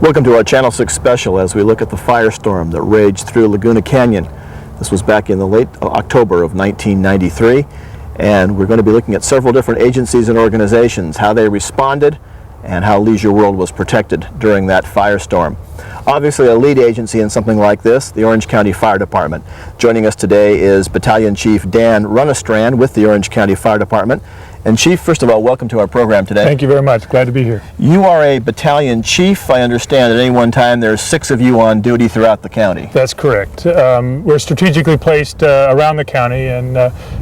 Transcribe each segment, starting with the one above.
Welcome to our Channel 6 special as we look at the firestorm that raged through Laguna Canyon. This was back in the late October of 1993, and we're going to be looking at several different agencies and organizations, how they responded, and how Leisure World was protected during that firestorm. Obviously, a lead agency in something like this, the Orange County Fire Department. Joining us today is Battalion Chief Dan Runestrand with the Orange County Fire Department. And Chief, first of all, welcome to our program today. Thank you very much. Glad to be here. You are a battalion chief. I understand at any one time there's 6 of you on duty throughout the county. That's correct. We're strategically placed around the county, and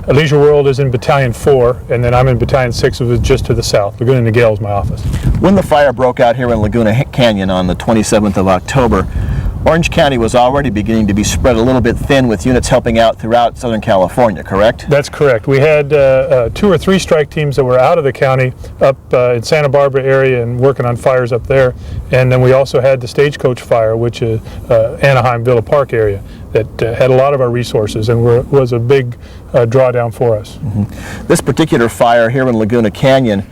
Leisure World is in Battalion 4, and then I'm in Battalion 6, which is just to the south. Laguna Niguel is my office. When the fire broke out here in Laguna Canyon on the 27th of October, Orange County was already beginning to be spread a little bit thin with units helping out throughout Southern California, correct? That's correct. We had 2 or 3 strike teams that were out of the county up in Santa Barbara area and working on fires up there. And then we also had the Stagecoach Fire, which is Anaheim Villa Park area, that had a lot of our resources and was a big drawdown for us. Mm-hmm. This particular fire here in Laguna Canyon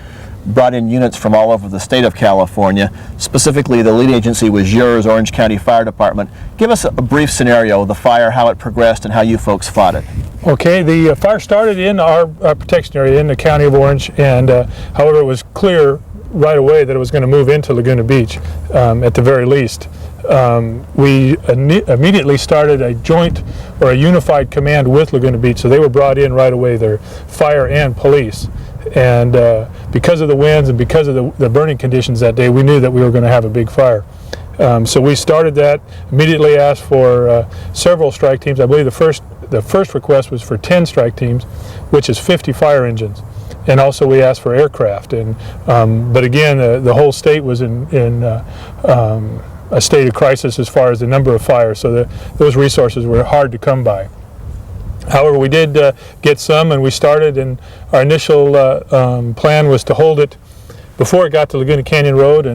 brought in units from all over the state of California. Specifically, the lead agency was yours, Orange County Fire Department. Give us a brief scenario of the fire, how it progressed, and how you folks fought it. Okay, the fire started in our protection area in the county of Orange, and however, it was clear right away that it was going to move into Laguna Beach at the very least. We immediately started a joint or a unified command with Laguna Beach, so they were brought in right away, their fire and police. And because of the winds and because of the burning conditions that day, we knew that we were going to have a big fire. So we started that, immediately asked for several strike teams. I believe the first request was for 10 strike teams, which is 50 fire engines. And also we asked for aircraft. And but again, the whole state was in a state of crisis as far as the number of fires, so those resources were hard to come by. However, we did get some, and we started, and our initial plan was to hold it before it got to Laguna Canyon Road,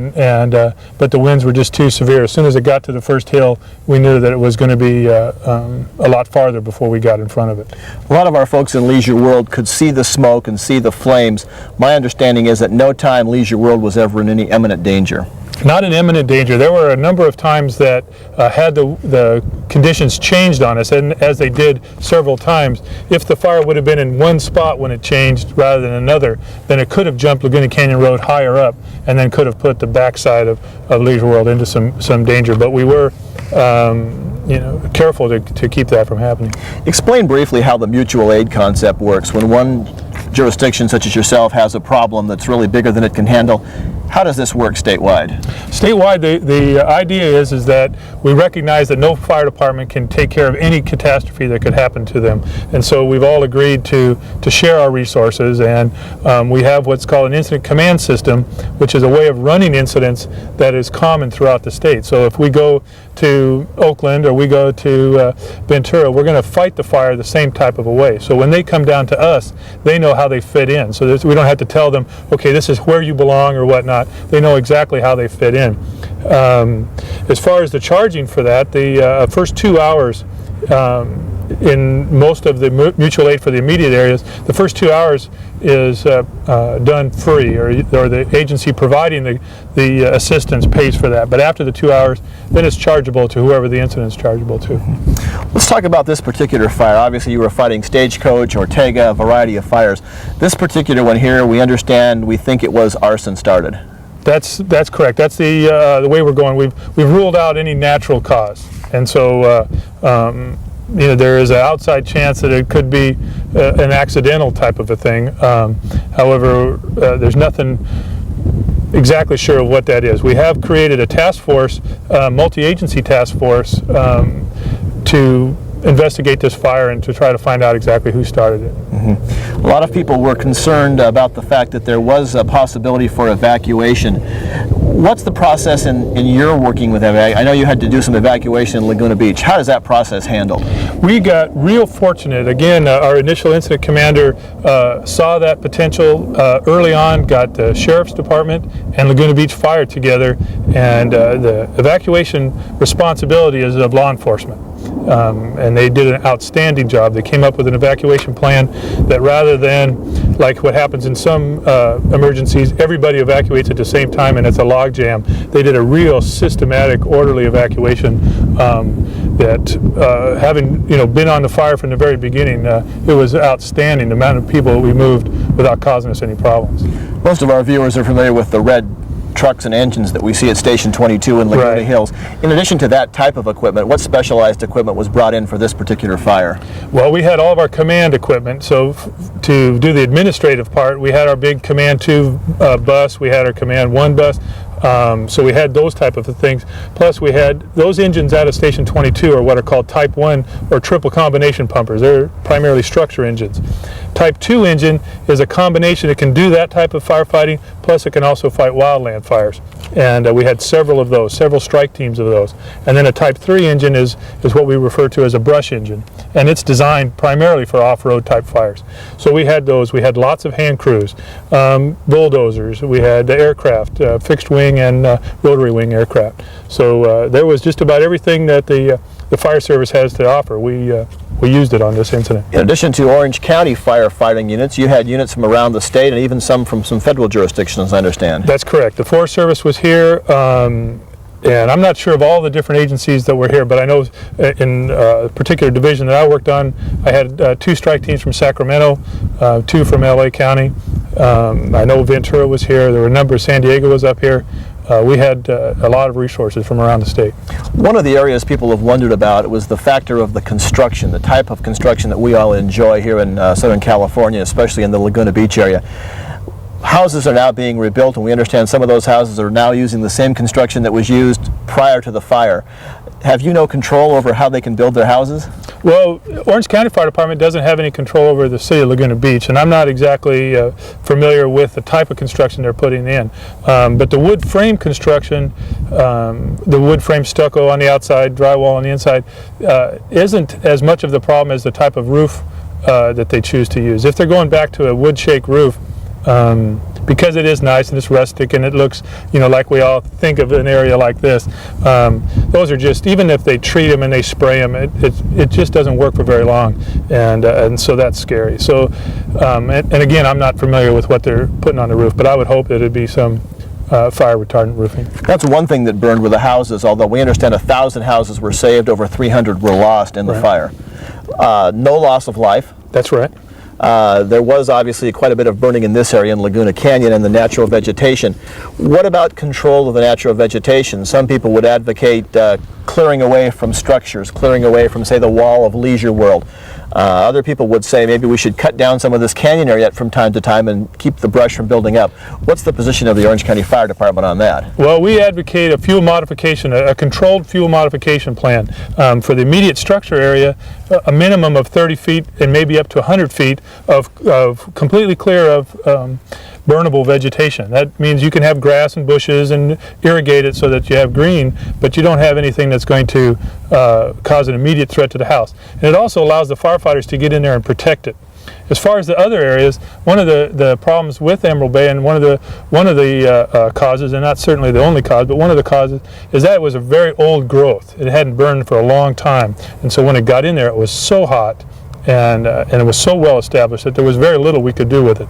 but the winds were just too severe. As soon as it got to the first hill, we knew that it was going to be a lot farther before we got in front of it. A lot of our folks in Leisure World could see the smoke and see the flames. My understanding is that no time Leisure World was ever in any imminent danger. Not in imminent danger. There were a number of times that had the conditions changed on us, and as they did several times, if the fire would have been in one spot when it changed rather than another, then it could have jumped Laguna Canyon Road higher up and then could have put the backside of Leisure World into some danger. But we were careful to keep that from happening. Explain briefly how the mutual aid concept works. When one jurisdiction such as yourself has a problem that's really bigger than it can handle, how does this work statewide? Statewide, the idea is that we recognize that no fire department can take care of any catastrophe that could happen to them. And so we've all agreed to share our resources, and we have what's called an incident command system, which is a way of running incidents that is common throughout the state. So if we go to Oakland or we go to Ventura, we're going to fight the fire the same type of a way. So when they come down to us, they know how they fit in. So we don't have to tell them, okay, this is where you belong or whatnot. They know exactly how they fit in. As far as the charging for that, the first 2 hours in most of the mutual aid for the immediate areas, the first 2 hours is done free, or the agency providing the assistance pays for that. But after the 2 hours, then it's chargeable to whoever the incident is chargeable to. Let's talk about this particular fire. Obviously, you were fighting Stagecoach, Ortega, a variety of fires. This particular one here, we think it was arson started. That's correct. That's the way we're going. We've ruled out any natural cause, and so there is an outside chance that it could be an accidental type of a thing. However, there's nothing exactly sure of what that is. We have created a task force, multi-agency task force, to investigate this fire and to try to find out exactly who started it. Mm-hmm. A lot of people were concerned about the fact that there was a possibility for evacuation. What's the process in your working with evacuation? I know you had to do some evacuation in Laguna Beach. How does that process handled? We got real fortunate. Again, our initial incident commander saw that potential early on, got the Sheriff's Department and Laguna Beach Fire together, and the evacuation responsibility is of law enforcement. And they did an outstanding job. They came up with an evacuation plan that, rather than like what happens in some emergencies, everybody evacuates at the same time and it's a log jam. They did a real systematic, orderly evacuation that, having been on the fire from the very beginning, it was outstanding, the amount of people we moved without causing us any problems. Most of our viewers are familiar with the red trucks and engines that we see at Station 22 in Laguna Right. Hills. In addition to that type of equipment, what specialized equipment was brought in for this particular fire? Well, we had all of our command equipment. So to do the administrative part, we had our big Command 2 bus, we had our Command 1 bus. So we had those type of things. Plus we had those engines out of Station 22 are what are called Type 1 or triple combination pumpers. They're primarily structure engines. Type 2 engine is a combination that can do that type of firefighting, plus it can also fight wildland fires. And we had several of those, several strike teams of those. And then a Type 3 engine is what we refer to as a brush engine. And it's designed primarily for off-road type fires. So we had those. We had lots of hand crews, bulldozers. We had the aircraft, fixed wing and rotary wing aircraft. So there was just about everything that the fire service has to offer. We used it on this incident. In addition to Orange County firefighting units, you had units from around the state and even some from some federal jurisdictions, I understand. That's correct. The Forest Service was here, and I'm not sure of all the different agencies that were here, but I know in a particular division that I worked on, I had 2 strike teams from Sacramento, 2 from LA County. I know Ventura was here. There were a number. San Diego was up here. We had a lot of resources from around the state. One of the areas people have wondered about was the factor of the construction, the type of construction that we all enjoy here in Southern California, especially in the Laguna Beach area. Houses are now being rebuilt, and we understand some of those houses are now using the same construction that was used prior to the fire. Have you no control over how they can build their houses? Well, Orange County Fire Department doesn't have any control over the city of Laguna Beach, and I'm not exactly familiar with the type of construction they're putting in. But the wood frame construction, the wood frame stucco on the outside, drywall on the inside, isn't as much of the problem as the type of roof that they choose to use. If they're going back to a wood shake roof, because it is nice and it's rustic and it looks, like we all think of an area like this, those are just, even if they treat them and they spray them, it just doesn't work for very long, and so that's scary. So, and again, I'm not familiar with what they're putting on the roof, but I would hope that it'd be some fire retardant roofing. That's one thing that burned were the houses, although we understand 1,000 houses were saved, over 300 were lost in the fire. No loss of life. That's right. There was obviously quite a bit of burning in this area in Laguna Canyon and the natural vegetation. What about control of the natural vegetation? Some people would advocate clearing away from structures, clearing away from, say, the wall of Leisure World. Other people would say maybe we should cut down some of this canyon area from time to time and keep the brush from building up. What's the position of the Orange County Fire Department on that? Well, we advocate a fuel modification, a controlled fuel modification plan. For the immediate structure area, a minimum of 30 feet and maybe up to 100 feet of completely clear of burnable vegetation. That means you can have grass and bushes and irrigate it so that you have green, but you don't have anything that's going to cause an immediate threat to the house. And it also allows the firefighters to get in there and protect it. As far as the other areas, one of the problems with Emerald Bay, and one of the causes, and not certainly the only cause, but one of the causes, is that it was a very old growth. It hadn't burned for a long time, and so when it got in there, it was so hot, and it was so well established that there was very little we could do with it.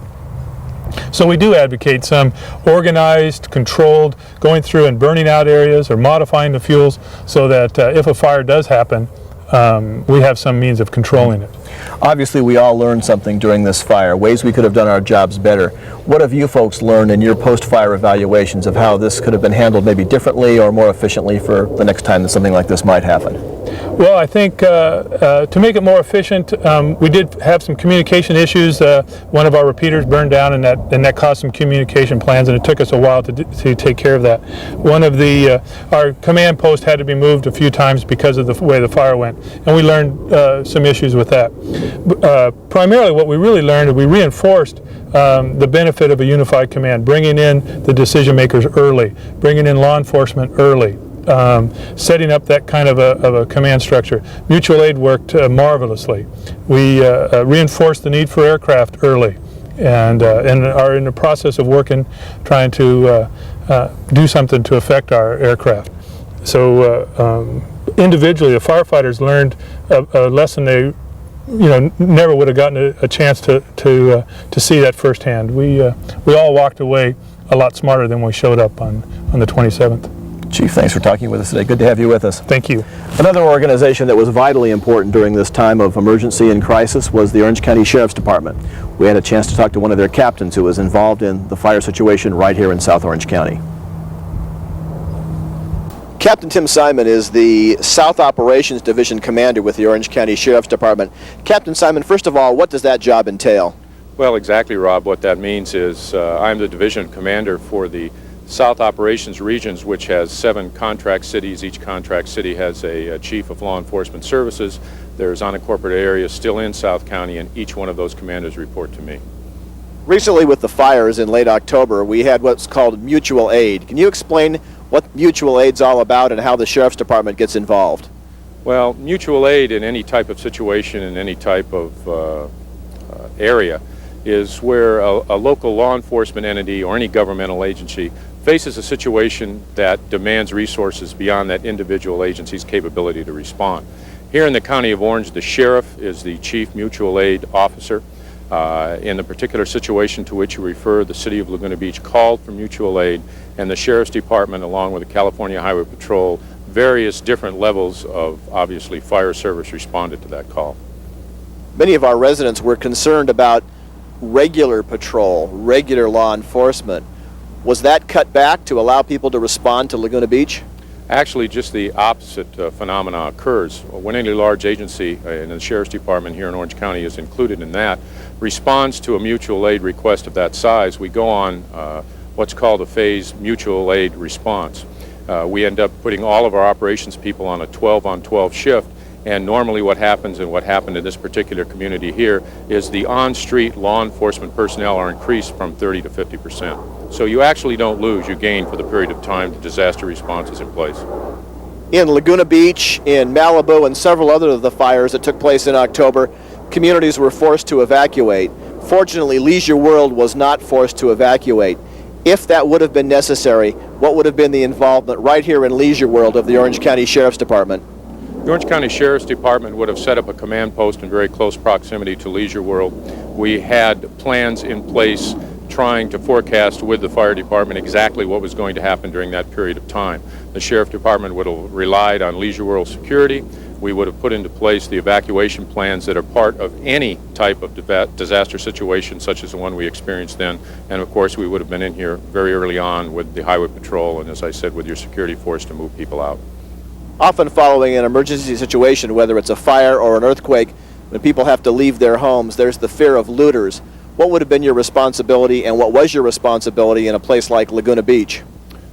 So we do advocate some organized, controlled, going through and burning out areas or modifying the fuels so that if a fire does happen, we have some means of controlling it. Obviously, we all learned something during this fire, ways we could have done our jobs better. What have you folks learned in your post-fire evaluations of how this could have been handled maybe differently or more efficiently for the next time that something like this might happen? Well, I think to make it more efficient, we did have some communication issues. One of our repeaters burned down, and that caused some communication plans, and it took us a while to take care of that. One of our command post had to be moved a few times because of the way the fire went, and we learned some issues with that. Primarily, what we really learned, we reinforced the benefit of a unified command, bringing in the decision makers early, bringing in law enforcement early. Setting up that kind of a command structure. Mutual aid worked marvelously. We reinforced the need for aircraft early, and are in the process of working, trying to do something to affect our aircraft. Individually, the firefighters learned a lesson they never would have gotten a chance to see that firsthand. We all walked away a lot smarter than we showed up on the 27th. Chief, thanks for talking with us today. Good to have you with us. Thank you. Another organization that was vitally important during this time of emergency and crisis was the Orange County Sheriff's Department. We had a chance to talk to one of their captains who was involved in the fire situation right here in South Orange County. Captain Tim Simon is the South Operations Division Commander with the Orange County Sheriff's Department. Captain Simon, first of all, what does that job entail? Well, exactly, Rob. What that means is I'm the Division Commander for the South Operations Regions, which has 7 contract cities. Each contract city has a Chief of Law Enforcement Services. There's unincorporated areas still in South County, and each one of those commanders report to me. Recently, with the fires in late October, we had what's called mutual aid. Can you explain what mutual aid's all about and how the Sheriff's Department gets involved? Well, mutual aid in any type of situation, in any type of area, is where a local law enforcement entity or any governmental agency faces a situation that demands resources beyond that individual agency's capability to respond. Here in the County of Orange, the sheriff is the chief mutual aid officer. In the particular situation to which you refer, the City of Laguna Beach called for mutual aid, and the Sheriff's Department, along with the California Highway Patrol, various different levels of, obviously, fire service responded to that call. Many of our residents were concerned about regular patrol, regular law enforcement. Was that cut back to allow people to respond to Laguna Beach? Actually, just the opposite phenomena occurs. When any large agency, and the Sheriff's Department here in Orange County is included in that, responds to a mutual aid request of that size, we go on what's called a phased mutual aid response. We end up putting all of our operations people on a 12-on-12 shift, and normally what happens, and what happened in this particular community here, is the on-street law enforcement personnel are increased from 30 to 50%. So you actually don't lose, you gain for the period of time the disaster response is in place. In Laguna Beach, in Malibu, and several other of the fires that took place in October, communities were forced to evacuate. Fortunately, Leisure World was not forced to evacuate. If that would have been necessary, what would have been the involvement right here in Leisure World of the Orange County Sheriff's Department? The Orange County Sheriff's Department would have set up a command post in very close proximity to Leisure World. We had plans in place trying to forecast with the fire department exactly what was going to happen during that period of time. The Sheriff Department would have relied on Leisure World security. We would have put into place the evacuation plans that are part of any type of disaster situation such as the one we experienced then. And of course we would have been in here very early on with the Highway Patrol and, as I said, with your security force to move people out. Often following an emergency situation, whether it's a fire or an earthquake, when people have to leave their homes, there's the fear of looters. What would have been your responsibility, and what was your responsibility in a place like Laguna Beach?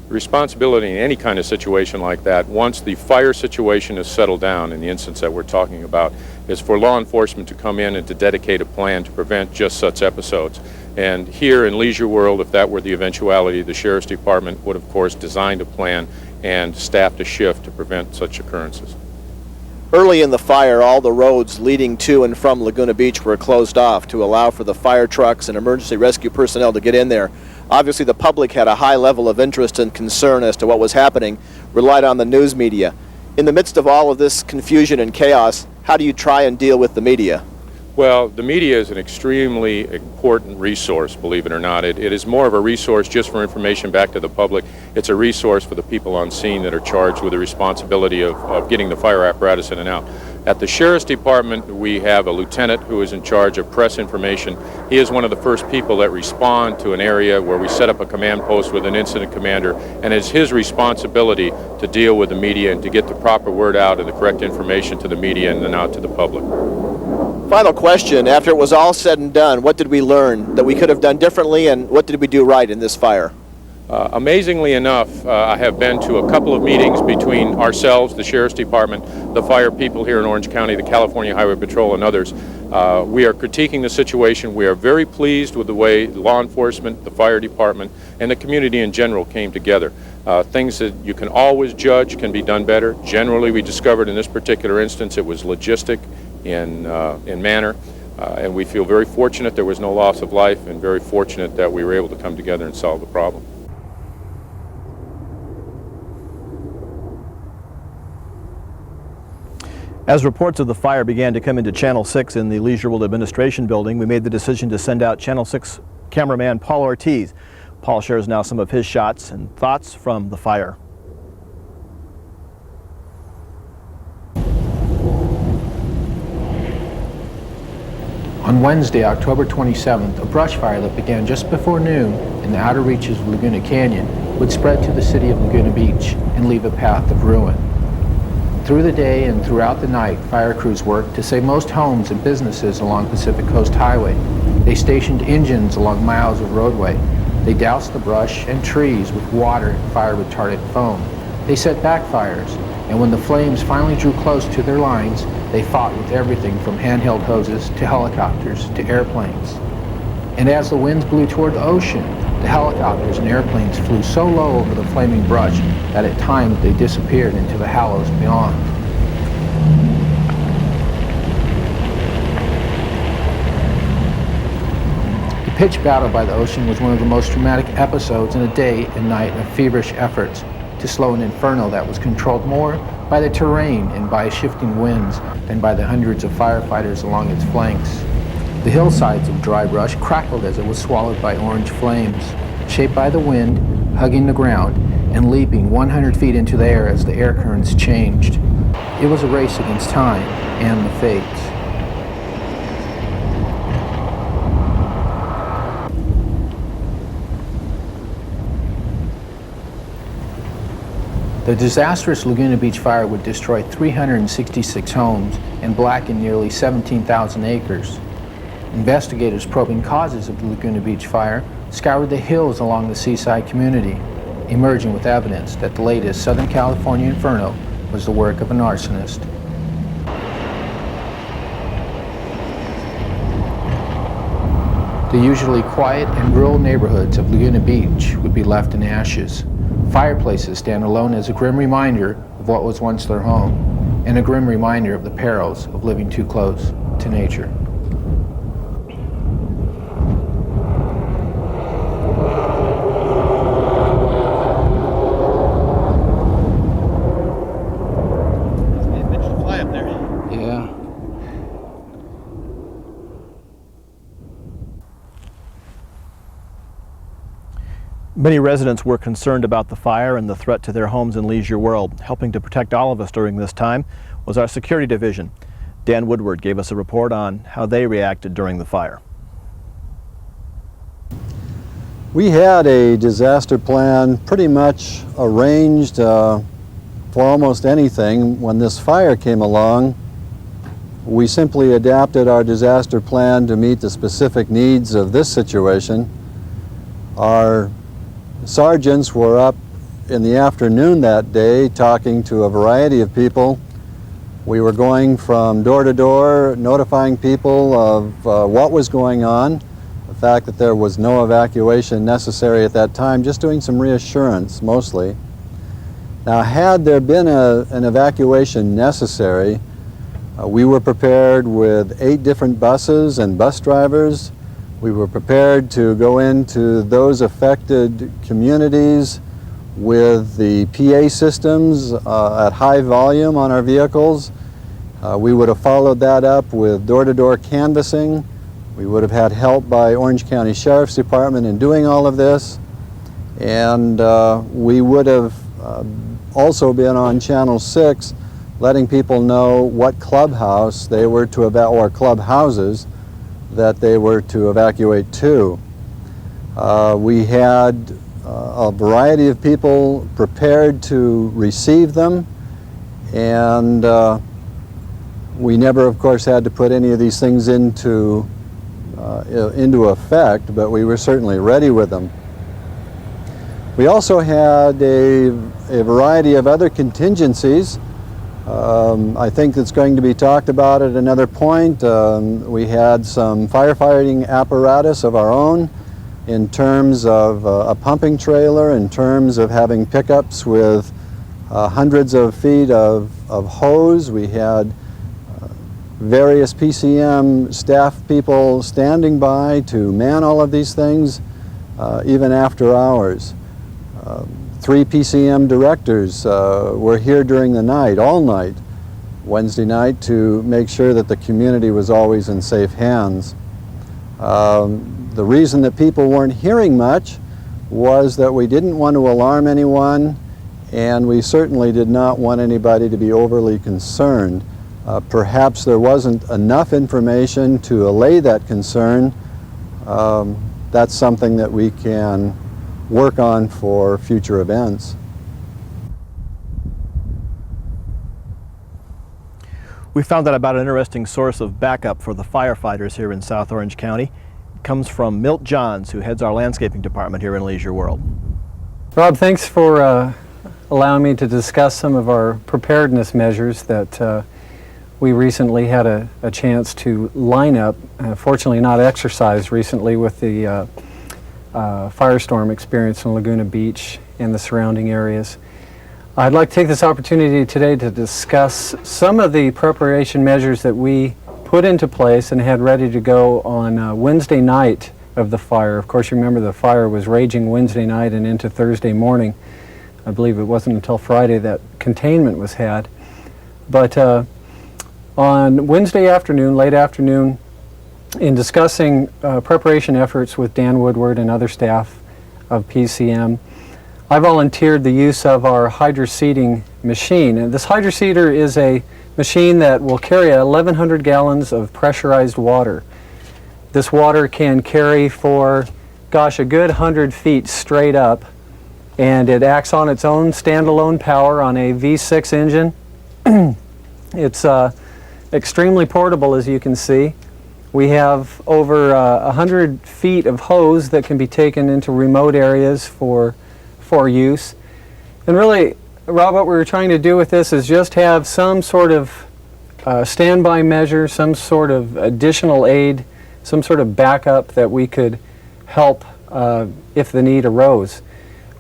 Responsibility in any kind of situation like that, once the fire situation is settled down, in the instance that we're talking about, is for law enforcement to come in and to dedicate a plan to prevent just such episodes. And here in Leisure World, if that were the eventuality, the Sheriff's Department would, of course, designed a plan and staffed a shift to prevent such occurrences. Early in the fire, all the roads leading to and from Laguna Beach were closed off to allow for the fire trucks and emergency rescue personnel to get in there. Obviously, the public had a high level of interest and concern as to what was happening, relied on the news media. In the midst of all of this confusion and chaos, how do you try and deal with the media? Well, the media is an extremely important resource, believe it or not. It is more of a resource just for information back to the public. It's a resource for the people on scene that are charged with the responsibility of getting the fire apparatus in and out. At the Sheriff's Department, we have a lieutenant who is in charge of press information. He is one of the first people that respond to an area where we set up a command post with an incident commander, and it's his responsibility to deal with the media and to get the proper word out and the correct information to the media and then out to the public. Final question, after it was all said and done, what did we learn that we could have done differently, and what did we do right in this fire? Amazingly enough, I have been to a couple of meetings between ourselves, the Sheriff's Department, the fire people here in Orange County, the California Highway Patrol, and others. We are critiquing the situation. We are very pleased with the way law enforcement, the fire department, and the community in general came together. Things that you can always judge can be done better. Generally, we discovered in this particular instance it was logistic in manner. And we feel very fortunate there was no loss of life, and very fortunate that we were able to come together and solve the problem. As reports of the fire began to come into Channel 6 in the Leisure World Administration Building, we made the decision to send out Channel 6 cameraman Paul Ortiz. Paul shares now some of his shots and thoughts from the fire. On Wednesday, October 27th, a brush fire that began just before noon in the outer reaches of Laguna Canyon would spread to the city of Laguna Beach and leave a path of ruin. Through the day and throughout the night, fire crews worked to save most homes and businesses along Pacific Coast Highway. They stationed engines along miles of roadway. They doused the brush and trees with water and fire-retardant foam. They set backfires, and when the flames finally drew close to their lines, they fought with everything from handheld hoses to helicopters to airplanes. And as the winds blew toward the ocean, the helicopters and airplanes flew so low over the flaming brush that at times they disappeared into the hollows beyond. The pitched battle by the ocean was one of the most dramatic episodes in a day and night of feverish efforts to slow an inferno that was controlled more by the terrain and by shifting winds than by the hundreds of firefighters along its flanks. The hillsides of dry brush crackled as it was swallowed by orange flames, shaped by the wind, hugging the ground, and leaping 100 feet into the air as the air currents changed. It was a race against time and the fates. The disastrous Laguna Beach fire would destroy 366 homes and blacken nearly 17,000 acres. Investigators probing causes of the Laguna Beach fire scoured the hills along the seaside community, emerging with evidence that the latest Southern California inferno was the work of an arsonist. The usually quiet and rural neighborhoods of Laguna Beach would be left in ashes. Fireplaces stand alone as a grim reminder of what was once their home, and a grim reminder of the perils of living too close to nature. Yeah. Many residents were concerned about the fire and the threat to their homes in Leisure World. Helping to protect all of us during this time was our security division. Dan Woodward gave us a report on how they reacted during the fire. We had a disaster plan pretty much arranged for almost anything. When this fire came along, we simply adapted our disaster plan to meet the specific needs of this situation. Our sergeants were up in the afternoon that day talking to a variety of people. We were going from door to door, notifying people of what was going on, the fact that there was no evacuation necessary at that time, just doing some reassurance mostly. Now, had there been an evacuation necessary, we were prepared with 8 different buses and bus drivers. We were prepared to go into those affected communities with the PA systems at high volume on our vehicles. We would have followed that up with door-to-door canvassing. We would have had help by Orange County Sheriff's Department in doing all of this. And we would have also been on Channel 6 letting people know what clubhouse they were to or clubhouses that they were to evacuate to. We had a variety of people prepared to receive them, and we never, of course, had to put any of these things into effect, but we were certainly ready with them. We also had a variety of other contingencies. I think that's going to be talked about at another point. We had some firefighting apparatus of our own in terms of a pumping trailer, in terms of having pickups with hundreds of feet of hose. We had various PCM staff people standing by to man all of these things, even after hours. 3 PCM directors were here during the night, all night, Wednesday night to make sure that the community was always in safe hands. The reason that people weren't hearing much was that we didn't want to alarm anyone, and we certainly did not want anybody to be overly concerned. Perhaps there wasn't enough information to allay that concern. That's something that we can work on for future events. We found out about an interesting source of backup for the firefighters here in South Orange County. It comes from Milt Johns, who heads our landscaping department here in Leisure World. Rob, thanks for allowing me to discuss some of our preparedness measures that we recently had a chance to line up. Fortunately not exercised recently with the firestorm experience in Laguna Beach and the surrounding areas. I'd like to take this opportunity today to discuss some of the preparation measures that we put into place and had ready to go on Wednesday night of the fire. Of course, you remember the fire was raging Wednesday night and into Thursday morning. I believe it wasn't until Friday that containment was had. But on Wednesday afternoon, late afternoon, in discussing preparation efforts with Dan Woodward and other staff of PCM, I volunteered the use of our hydroseeding machine. And this hydroseeder is a machine that will carry 1,100 gallons of pressurized water. This water can carry for, gosh, a good 100 feet straight up, and it acts on its own standalone power on a V6 engine. It's extremely portable, as you can see. We have over 100 feet of hose that can be taken into remote areas for use. And really, Rob, what we were trying to do with this is just have some sort of standby measure, some sort of additional aid, some sort of backup that we could help if the need arose.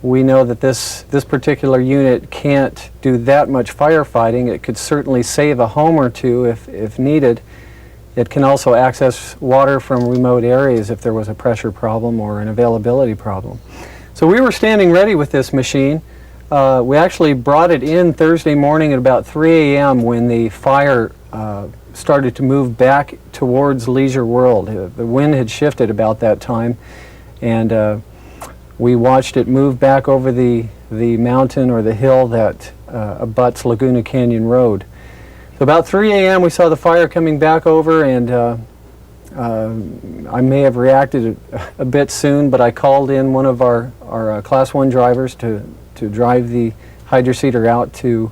We know that this particular unit can't do that much firefighting. It could certainly save a home or two if needed. It can also access water from remote areas if there was a pressure problem or an availability problem. So we were standing ready with this machine. We actually brought it in Thursday morning at about 3 a.m. when the fire started to move back towards Leisure World. The wind had shifted about that time, and we watched it move back over the mountain or the hill that abuts Laguna Canyon Road. So about 3 a.m. we saw the fire coming back over, and I may have reacted a bit soon, but I called in one of our Class 1 drivers to drive the hydroseeder out to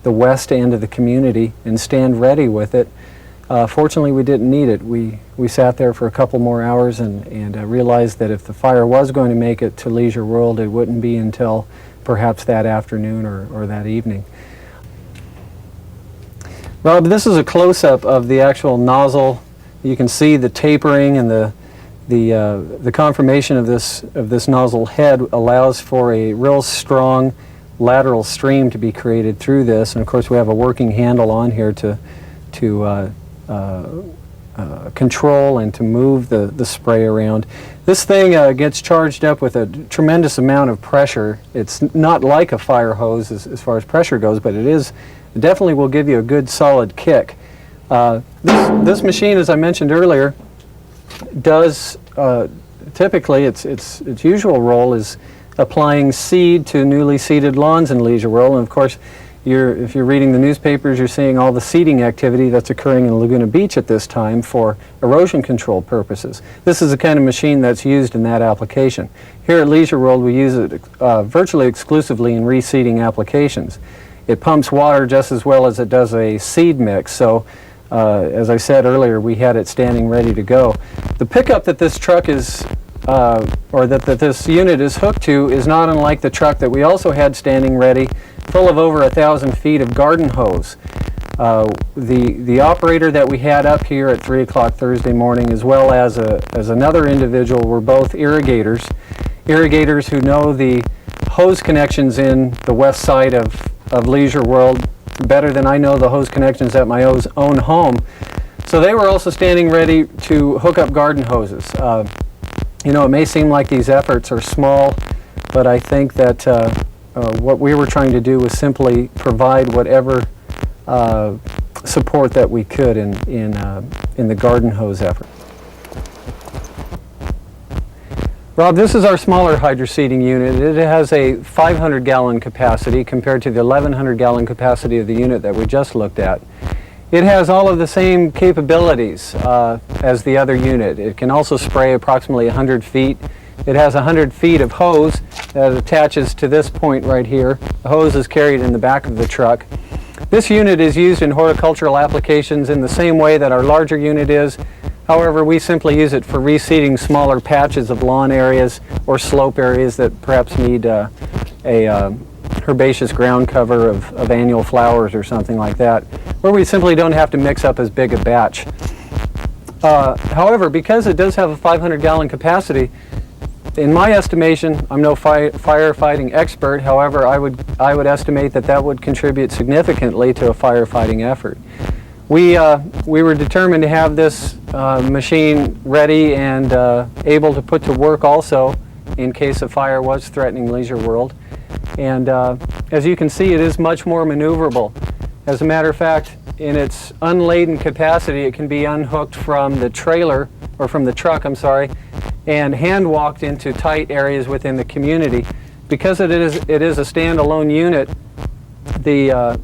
the west end of the community and stand ready with it. Fortunately, we didn't need it. We sat there for a couple more hours and realized that if the fire was going to make it to Leisure World, it wouldn't be until perhaps that afternoon or that evening. Rob, this is a close-up of the actual nozzle. You can see the tapering, and the conformation of this nozzle head allows for a real strong lateral stream to be created through this. And of course, we have a working handle on here to control and to move the spray around. This thing gets charged up with a tremendous amount of pressure. It's not like a fire hose as far as pressure goes, but it definitely will give you a good solid kick. This machine, as I mentioned earlier, does typically its usual role is applying seed to newly seeded lawns in Leisure World. And of course, if you're reading the newspapers, you're seeing all the seeding activity that's occurring in Laguna Beach at this time for erosion control purposes. This is the kind of machine that's used in that application. Here at Leisure World, we use it virtually exclusively in reseeding applications. It pumps water just as well as it does a seed mix. So as I said earlier, we had it standing ready to go. The pickup that this truck is, or that this unit is hooked to, is not unlike the truck that we also had standing ready, full of over 1,000 feet of garden hose. The operator that we had up here at 3 o'clock Thursday morning, as well as another individual, were both irrigators who know the hose connections in the west side of Leisure World better than I know the hose connections at my own home. So they were also standing ready to hook up garden hoses. You know, it may seem like these efforts are small, but I think that what we were trying to do was simply provide whatever support that we could in the garden hose effort. Rob, this is our smaller hydroseeding unit. It has a 500-gallon capacity compared to the 1,100-gallon capacity of the unit that we just looked at. It has all of the same capabilities as the other unit. It can also spray approximately 100 feet. It has 100 feet of hose that attaches to this point right here. The hose is carried in the back of the truck. This unit is used in horticultural applications in the same way that our larger unit is. However, we simply use it for reseeding smaller patches of lawn areas or slope areas that perhaps need a herbaceous ground cover of annual flowers or something like that, where we simply don't have to mix up as big a batch. However, because it does have a 500-gallon capacity, in my estimation, I'm no firefighting expert, however, I would estimate that that would contribute significantly to a firefighting effort. We were determined to have this machine ready and able to put to work also in case a fire was threatening Leisure World. And as you can see, it is much more maneuverable. As a matter of fact, in its unladen capacity, it can be unhooked from the trailer, or from the truck, I'm sorry, and hand walked into tight areas within the community. Because it is a standalone unit, the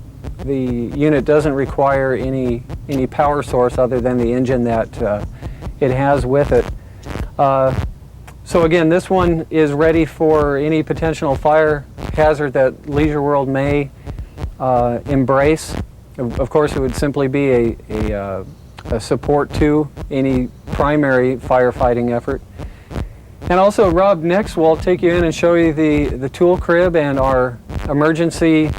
unit doesn't require any power source other than the engine that it has with it. So again, this one is ready for any potential fire hazard that Leisure World may embrace. Of course, it would simply be a support to any primary firefighting effort. And also, Rob, next we'll take you in and show you the tool crib and our emergency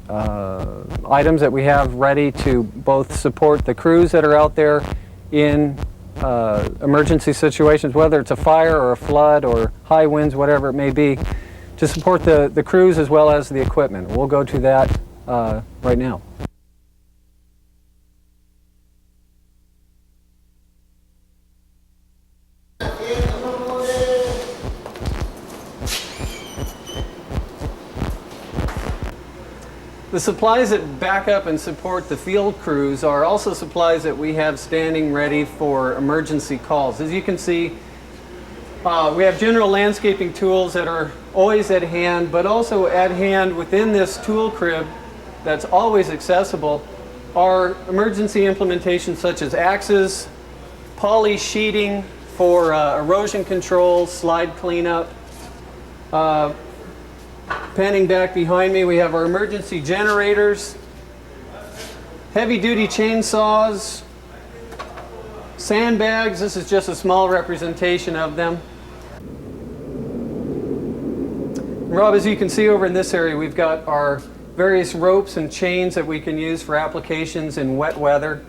items that we have ready to both support the crews that are out there in emergency situations, whether it's a fire or a flood or high winds, whatever it may be, to support the crews as well as the equipment. We'll go to that right now. The supplies that back up and support the field crews are also supplies that we have standing ready for emergency calls. As you can see, we have general landscaping tools that are always at hand, but also at hand within this tool crib that's always accessible are emergency implementations such as axes, poly sheeting for erosion control, slide cleanup. Panning back behind me, we have our emergency generators, heavy-duty chainsaws, sandbags. This is just a small representation of them. Rob, as you can see over in this area, we've got our various ropes and chains that we can use for applications in wet weather.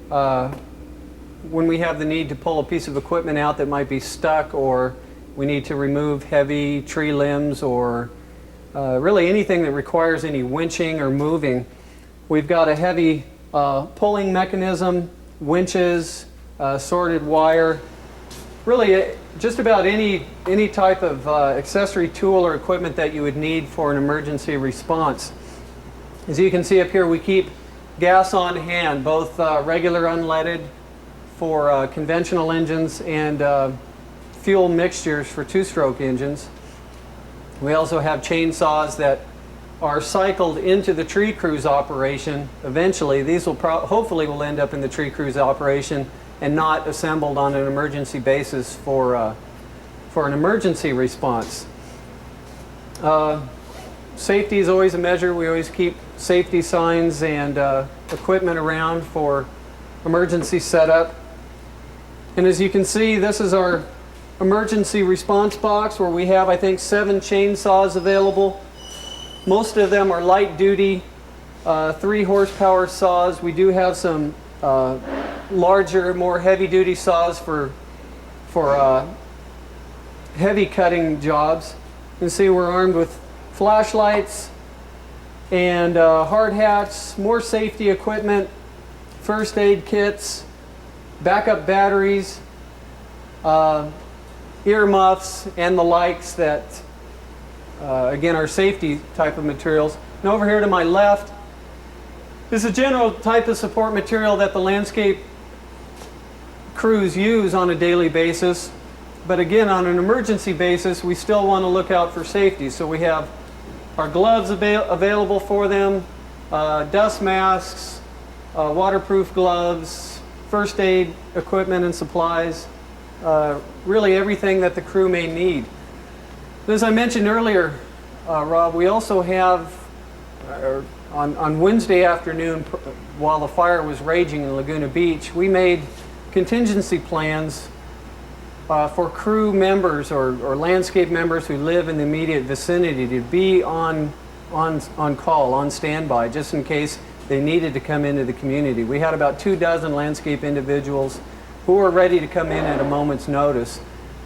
When we have the need to pull a piece of equipment out that might be stuck, or we need to remove heavy tree limbs, or really anything that requires any winching or moving. We've got a heavy pulling mechanism, winches, sorted wire, really just about any type of accessory tool or equipment that you would need for an emergency response. As you can see up here, we keep gas on hand, both regular unleaded for conventional engines and fuel mixtures for two-stroke engines. We also have chainsaws that are cycled into the tree crews operation. Eventually, these will hopefully will end up in the tree crews operation and not assembled on an emergency basis for an emergency response. Safety is always a measure. We always keep safety signs and equipment around for emergency setup. And as you can see, this is our emergency response box where we have, I think, 7 chainsaws available. Most of them are light duty, 3 horsepower saws. We do have some larger, more heavy duty saws for heavy cutting jobs. You can see we're armed with flashlights and hard hats, more safety equipment, first aid kits, backup batteries, earmuffs, and the likes that, again, are safety type of materials. And over here to my left, This is a general type of support material that the landscape crews use on a daily basis. But again, on an emergency basis, we still want to look out for safety. So we have our gloves available for them, dust masks, waterproof gloves, first aid equipment and supplies, really everything that the crew may need. As I mentioned earlier, Rob, we also have, on Wednesday afternoon, while the fire was raging in Laguna Beach, we made contingency plans for crew members or landscape members who live in the immediate vicinity to be on call, on standby, just in case they needed to come into the community. We had about 24 landscape individuals who were ready to come in at a moment's notice,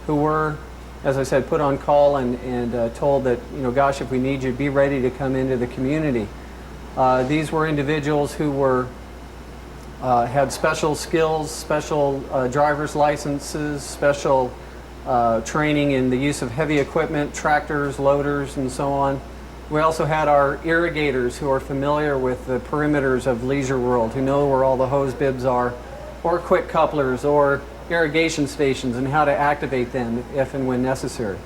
who were, as I said, put on call and told that, you know, gosh, if we need you, be ready to come into the community. These were individuals who were had special skills, special driver's licenses, special training in the use of heavy equipment, tractors, loaders, and so on. We also had our irrigators who are familiar with the perimeters of Leisure World, who know where all the hose bibs are, or quick couplers, or irrigation stations, and how to activate them if and when necessary.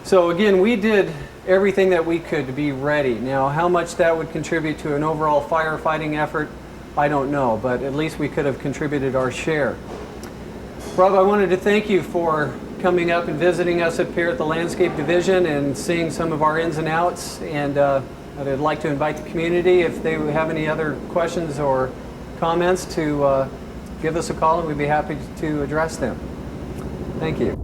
So again, we did everything that we could to be ready. Now, how much that would contribute to an overall firefighting effort, I don't know, but at least we could have contributed our share. Rob, I wanted to thank you for coming up and visiting us up here at the Landscape Division and seeing some of our ins and outs. And I'd like to invite the community, if they have any other questions or comments, to give us a call and we'd be happy to address them. Thank you.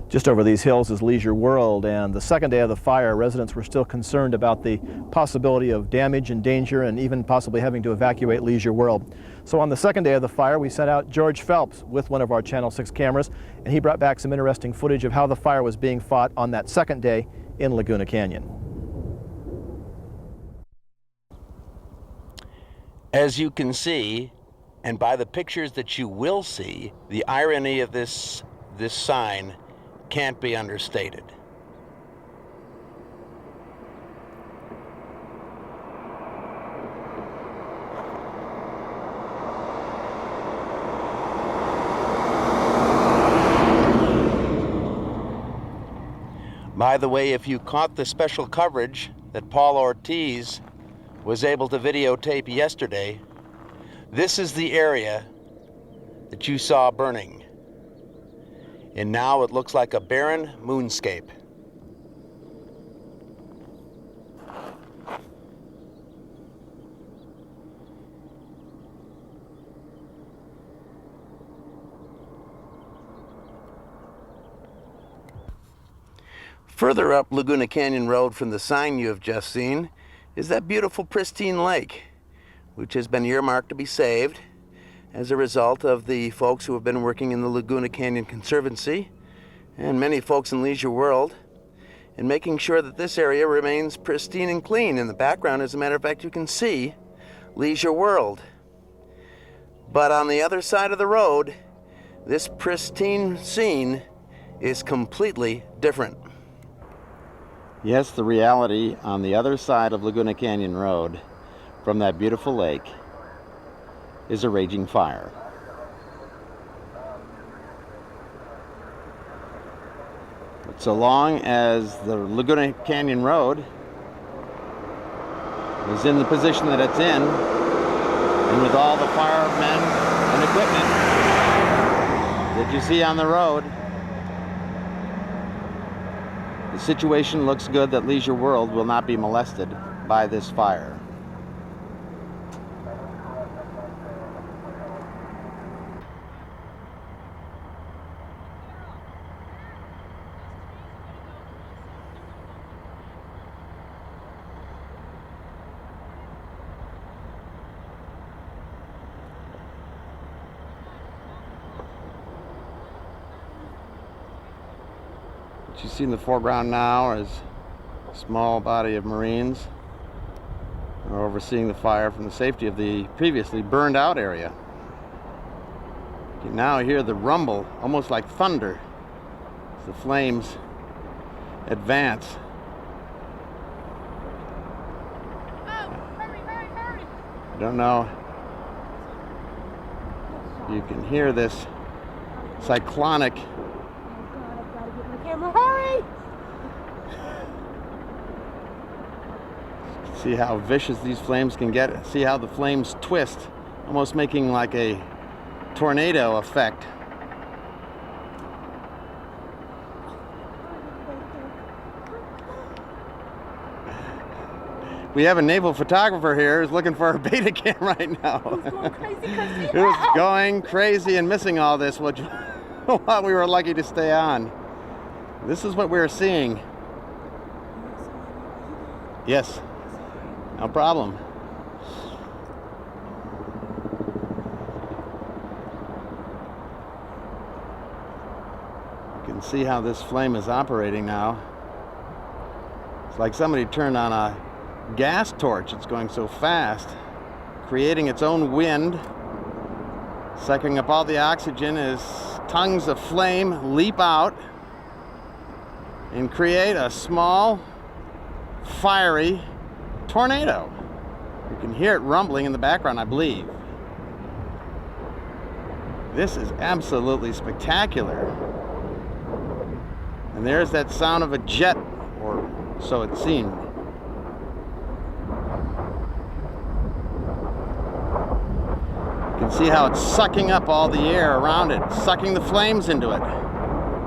Just over these hills is Leisure World, and the second day of the fire, residents were still concerned about the possibility of damage and danger and even possibly having to evacuate Leisure World. So on the second day of the fire, we sent out George Phelps with one of our Channel 6 cameras, and he brought back some interesting footage of how the fire was being fought on that second day in Laguna Canyon. As you can see, and by the pictures that you will see, the irony of this sign can't be understated. By the way, if you caught the special coverage that Paul Ortiz was able to videotape yesterday, this is the area that you saw burning. And now it looks like a barren moonscape. Further up Laguna Canyon Road from the sign you have just seen is that beautiful pristine lake, which has been earmarked to be saved as a result of the folks who have been working in the Laguna Canyon Conservancy and many folks in Leisure World in making sure that this area remains pristine and clean. In the background, as a matter of fact, you can see Leisure World. But on the other side of the road, this pristine scene is completely different. Yes, the reality on the other side of Laguna Canyon Road from that beautiful lake is a raging fire. But so long as the Laguna Canyon Road is in the position that it's in, and with all the firemen and equipment that you see on the road, the situation looks good that Leisure World will not be molested by this fire. What you see in the foreground now is a small body of Marines who are overseeing the fire from the safety of the previously burned out area. You can now hear the rumble, almost like thunder, as the flames advance. Oh, hurry, hurry, hurry! I don't know. You can hear this cyclonic. Oh God, I've got to get my camera. Hurry! See how vicious these flames can get. See how the flames twist, almost making like a tornado effect. We have a naval photographer here who's looking for a beta cam right now. He's going crazy, Christy. Who's going crazy and missing all this, which while we were lucky to stay on. This is what we're seeing. Yes, no problem. You can see how this flame is operating now. It's like somebody turned on a gas torch. It's going so fast, creating its own wind, sucking up all the oxygen as tongues of flame leap out and create a small, fiery tornado. You can hear it rumbling in the background, I believe. This is absolutely spectacular. And there's that sound of a jet, or so it seemed. You can see how it's sucking up all the air around it, sucking the flames into it.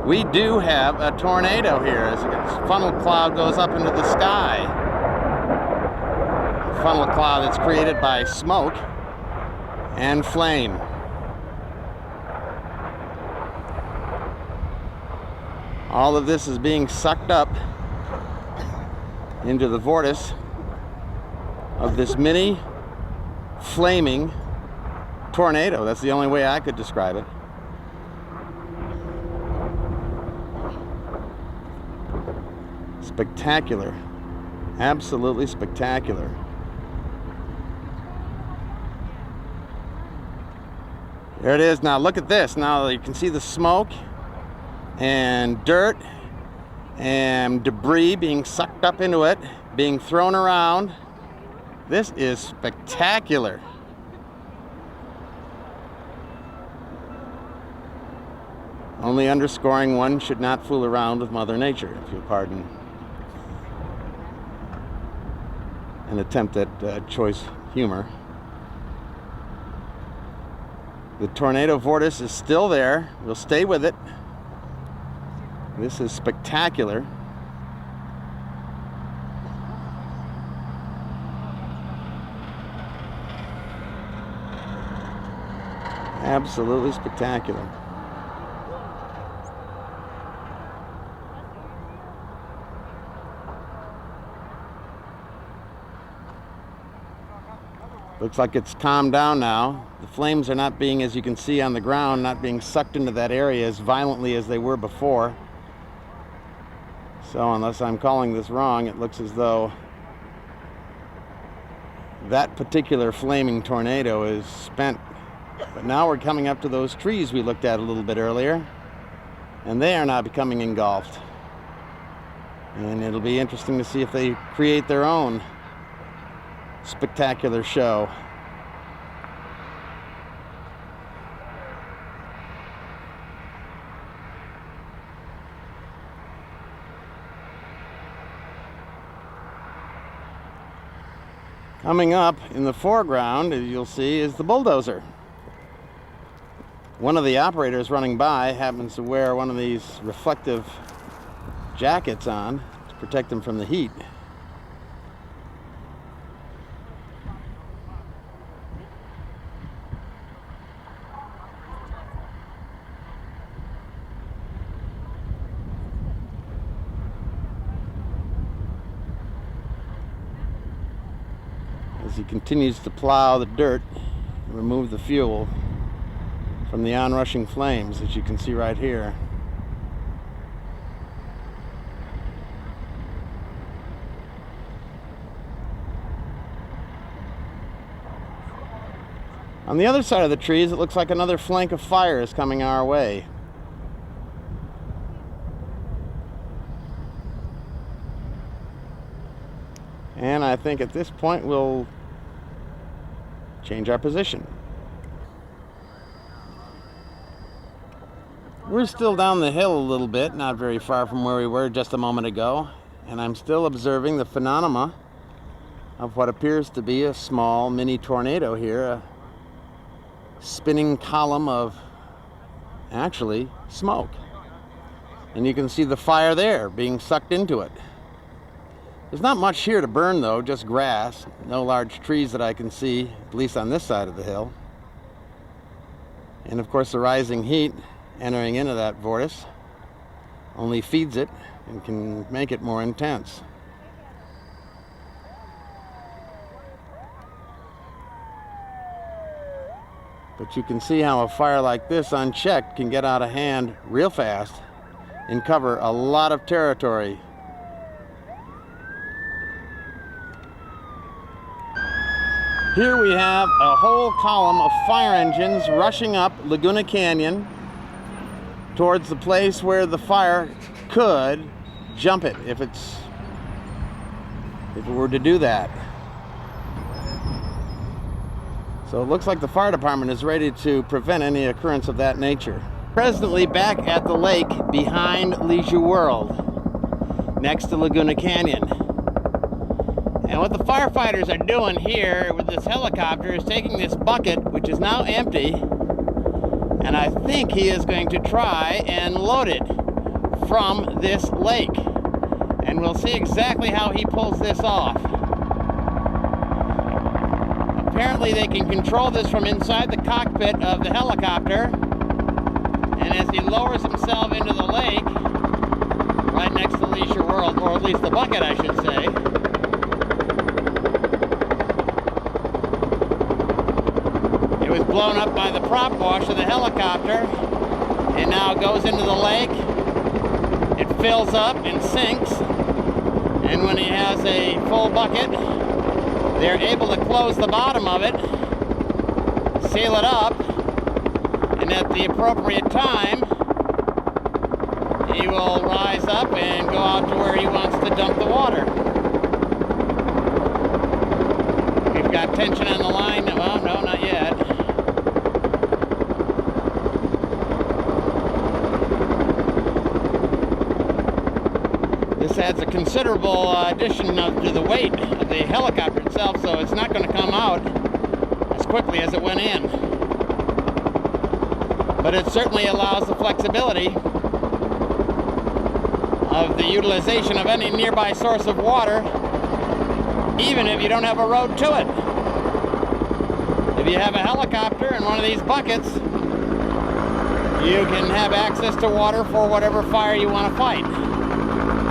We do have a tornado here as a funnel cloud goes up into the sky. A funnel cloud that's created by smoke and flame. All of this is being sucked up into the vortex of this mini flaming tornado. That's the only way I could describe it. Spectacular. Absolutely spectacular. There it is. Now look at this. Now you can see the smoke and dirt and debris being sucked up into it, being thrown around. This is spectacular. Only underscoring one should not fool around with Mother Nature, if you'll pardon an attempt at choice humor. The tornado vortex is still there. We'll stay with it. This is spectacular. Absolutely spectacular. Looks like it's calmed down now. The flames are not being, as you can see on the ground, not being sucked into that area as violently as they were before. So unless I'm calling this wrong, it looks as though that particular flaming tornado is spent. But now we're coming up to those trees we looked at a little bit earlier, and they are now becoming engulfed. And it'll be interesting to see if they create their own spectacular show. Coming up in the foreground, as you'll see, is the bulldozer. One of the operators running by happens to wear one of these reflective jackets on to protect them from the heat. As he continues to plow the dirt and remove the fuel from the onrushing flames, as you can see right here. On the other side of the trees, it looks like another flank of fire is coming our way. And I think at this point we'll change our position. We're still down the hill a little bit, not very far from where we were just a moment ago, and I'm still observing the phenomena of what appears to be a small mini tornado here, a spinning column of actually smoke. And you can see the fire there being sucked into it. There's not much here to burn though, just grass, no large trees that I can see, at least on this side of the hill. And of course the rising heat entering into that vortex only feeds it and can make it more intense. But you can see how a fire like this unchecked can get out of hand real fast and cover a lot of territory. Here we have a whole column of fire engines rushing up Laguna Canyon towards the place where the fire could jump it if it were to do that. So it looks like the fire department is ready to prevent any occurrence of that nature. Presently back at the lake behind Leisure World, next to Laguna Canyon. And what the firefighters are doing here with this helicopter is taking this bucket, which is now empty, and I think he is going to try and load it from this lake. And we'll see exactly how he pulls this off. Apparently they can control this from inside the cockpit of the helicopter. And as he lowers himself into the lake, right next to Leisure World, or at least the bucket I should say, it was blown up by the prop wash of the helicopter and now goes into the lake. It fills up and sinks, and when he has a full bucket, they're able to close the bottom of it, seal it up, and at the appropriate time he will rise up and go out to where he wants to dump the water. We've got tension on the line. Well, no, not yet. This adds a considerable addition to the weight of the helicopter itself, so it's not going to come out as quickly as it went in. But it certainly allows the flexibility of the utilization of any nearby source of water, even if you don't have a road to it. If you have a helicopter and one of these buckets, you can have access to water for whatever fire you want to fight.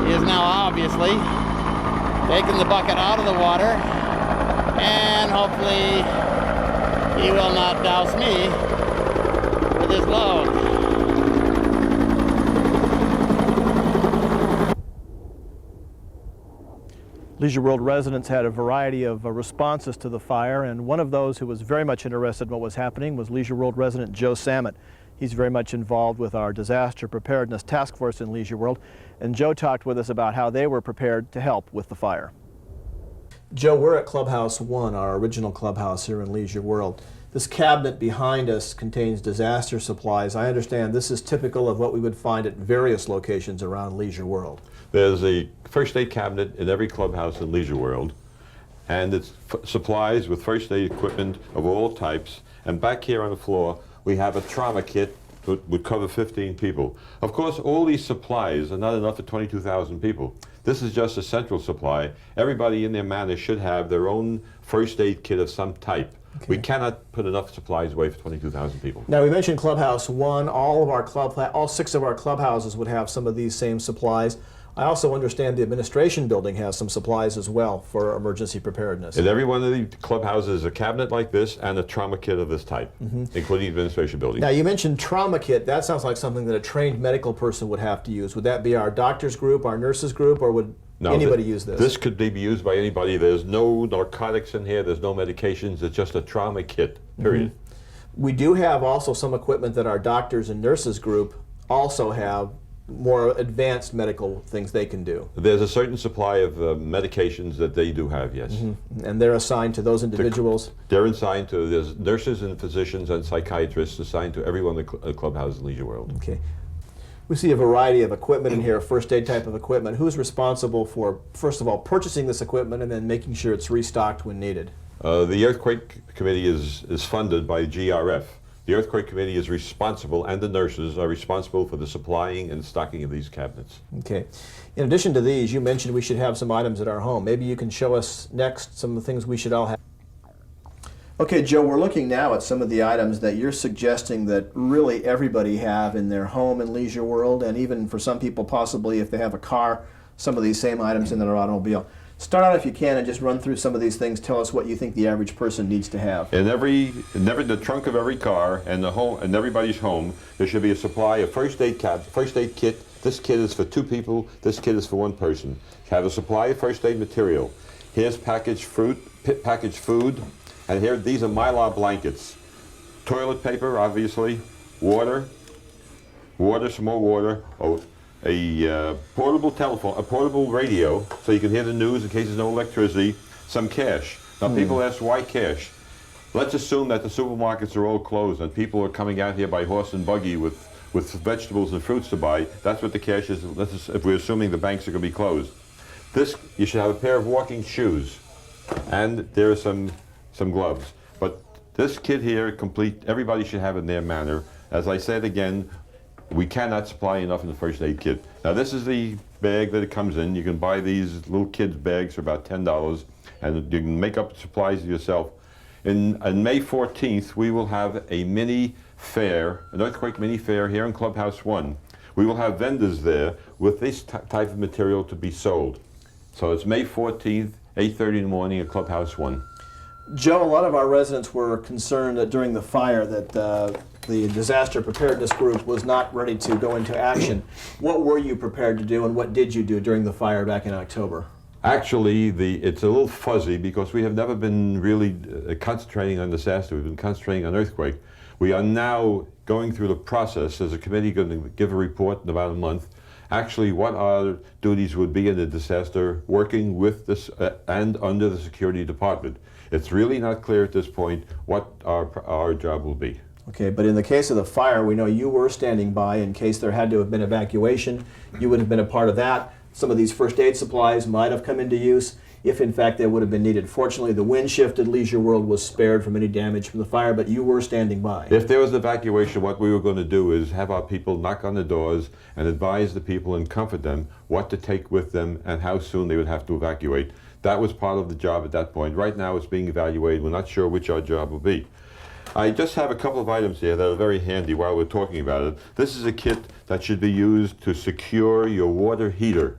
He is now obviously taking the bucket out of the water, and hopefully he will not douse me with his load. Leisure World residents had a variety of responses to the fire, and one of those who was very much interested in what was happening was Leisure World resident Joe Samet. He's very much involved with our disaster preparedness task force in Leisure World, and Joe talked with us about how they were prepared to help with the fire. Joe, we're at Clubhouse 1, our original clubhouse here in Leisure World. This cabinet behind us contains disaster supplies. I understand this is typical of what we would find at various locations around Leisure World. There's a first aid cabinet in every clubhouse in Leisure World, and it's supplies with first aid equipment of all types. And back here on the floor, we have a trauma kit that would cover 15 people. Of course, all these supplies are not enough for 22,000 people. This is just a central supply. Everybody in their manor should have their own first aid kit of some type. Okay. We cannot put enough supplies away for 22,000 people. Now, we mentioned Clubhouse 1. All 6 of our clubhouses would have some of these same supplies. I also understand the administration building has some supplies as well for emergency preparedness. In every one of the clubhouses is a cabinet like this and a trauma kit of this type, including the administration building. Now, you mentioned trauma kit. That sounds like something that a trained medical person would have to use. Would that be our doctors group, our nurses group, or would anybody use this? This could be used by anybody. There's no narcotics in here. There's no medications. It's just a trauma kit, period. We do have also some equipment that our doctors and nurses group also have more advanced medical things they can do. There's a certain supply of medications that they do have, yes. And they're assigned to those individuals? They're assigned to, there's nurses and physicians and psychiatrists assigned to everyone in the clubhouse in Leisure World. Okay. We see a variety of equipment in here, first aid type of equipment. Who's responsible for, first of all, purchasing this equipment and then making sure it's restocked when needed? The Earthquake Committee is funded by GRF. The Earthquake Committee is responsible, and the nurses are responsible for the supplying and stocking of these cabinets. Okay. In addition to these, you mentioned we should have some items at our home. Maybe you can show us next some of the things we should all have. Okay, Joe, we're looking now at some of the items that you're suggesting that really everybody have in their home in Leisure World, and even for some people possibly if they have a car, some of these same items in their automobile. Start out if you can and just run through some of these things. Tell us what you think the average person needs to have. In the trunk of every car and the home and everybody's home, there should be a supply of first aid kit. This kit is for 2 people. This kit is for 1 person. Have a supply of first aid material. Here's packaged fruit, packaged food, and here these are Mylar blankets. Toilet paper, obviously. Water, some more water. A portable telephone, a portable radio, so you can hear the news in case there's no electricity, some cash. Now people ask, why cash? Let's assume that the supermarkets are all closed and people are coming out here by horse and buggy with vegetables and fruits to buy. That's what the cash is, if we're assuming the banks are going to be closed. You should have a pair of walking shoes, and there are some gloves. But this kit here, complete, everybody should have in their manner. As I said again, we cannot supply enough in the first aid kit. Now this is the bag that it comes in. You can buy these little kids' bags for about $10, and you can make up supplies yourself. On May 14th, we will have a mini fair, an earthquake mini fair here in Clubhouse 1. We will have vendors there with this type of material to be sold. So it's May 14th, 8:30 in the morning at Clubhouse 1. Joe, a lot of our residents were concerned that during the fire that the disaster preparedness group was not ready to go into action. What were you prepared to do, and what did you do during the fire back in October? Actually, it's a little fuzzy because we have never been really concentrating on disaster. We've been concentrating on earthquake. We are now going through the process as a committee, going to give a report in about a month, actually what our duties would be in a disaster, working with this and under the security department. It's really not clear at this point what our job will be. Okay, but in the case of the fire, we know you were standing by in case there had to have been evacuation. You would have been a part of that. Some of these first aid supplies might have come into use if in fact they would have been needed. Fortunately, the wind shift at Leisure World was spared from any damage from the fire, but you were standing by. If there was an evacuation, what we were going to do is have our people knock on the doors and advise the people and comfort them what to take with them and how soon they would have to evacuate. That was part of the job at that point. Right now it's being evaluated. We're not sure which our job will be. I just have a couple of items here that are very handy while we're talking about it. This is a kit that should be used to secure your water heater.